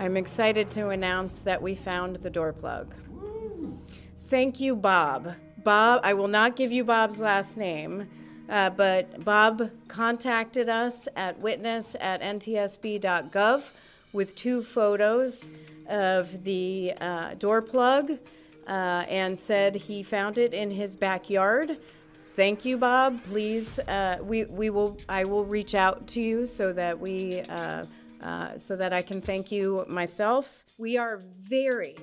I'm excited to announce that we found the door plug. Thank you, Bob. Bob, I will not give you Bob's last name, but Bob contacted us at witness@ntsb.gov with 2 photos of the door plug and said he found it in his backyard. Thank you, Bob. Please, I will reach out to you so that so that I can thank you myself. We are very,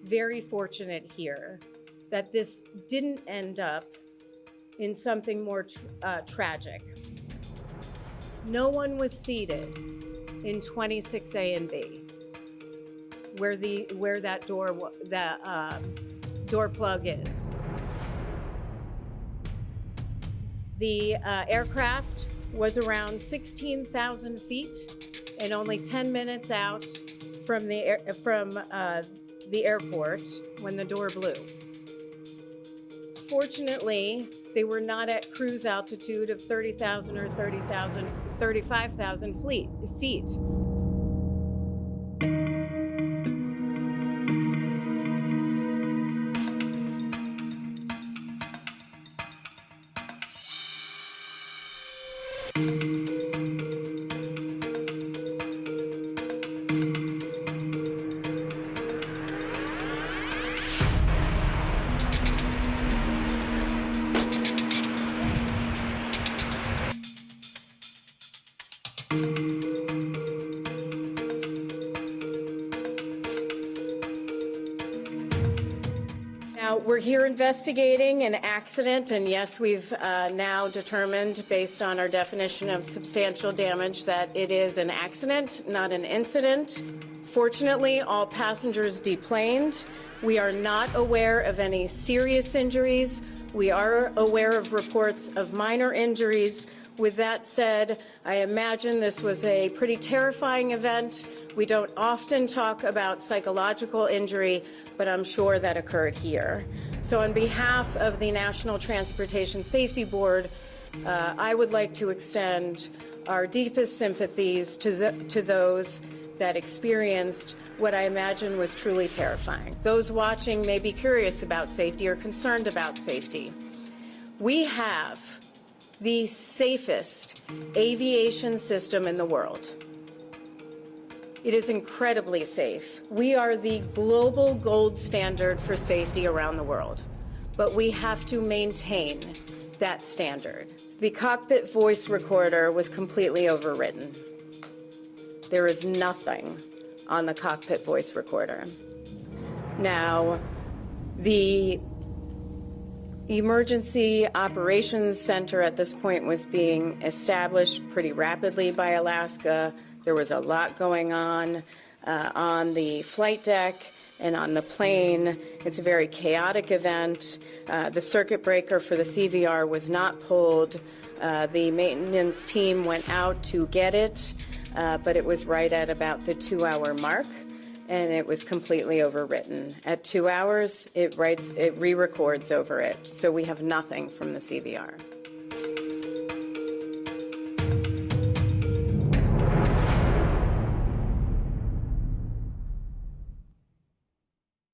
very fortunate here that this didn't end up in something more tragic. No one was seated in 26A and B, where that door plug is. The aircraft was around 16,000 feet and only 10 minutes out from the airport when the door blew. Fortunately, they were not at cruise altitude of 30,000 or 35,000 feet. Now, we're here investigating an accident, and yes, we've now determined, based on our definition of substantial damage, that it is an accident, not an incident. Fortunately, all passengers deplaned. We are not aware of any serious injuries. We are aware of reports of minor injuries. With that said, I imagine this was a pretty terrifying event. We don't often talk about psychological injury, but I'm sure that occurred here. So on behalf of the National Transportation Safety Board, I would like to extend our deepest sympathies to those that experienced what I imagine was truly terrifying. Those watching may be curious about safety or concerned about safety. We have the safest aviation system in the world. It is incredibly safe. We are the global gold standard for safety around the world, but we have to maintain that standard. The cockpit voice recorder was completely overwritten. There is nothing on the cockpit voice recorder. Now, the Emergency Operations Center at this point was being established pretty rapidly by Alaska. There was a lot going on the flight deck and on the plane. It's a very chaotic event. The circuit breaker for the CVR was not pulled. The maintenance team went out to get it, but it was right at about the 2-hour mark, and it was completely overwritten. At 2 hours, it re-records over it, so we have nothing from the CVR.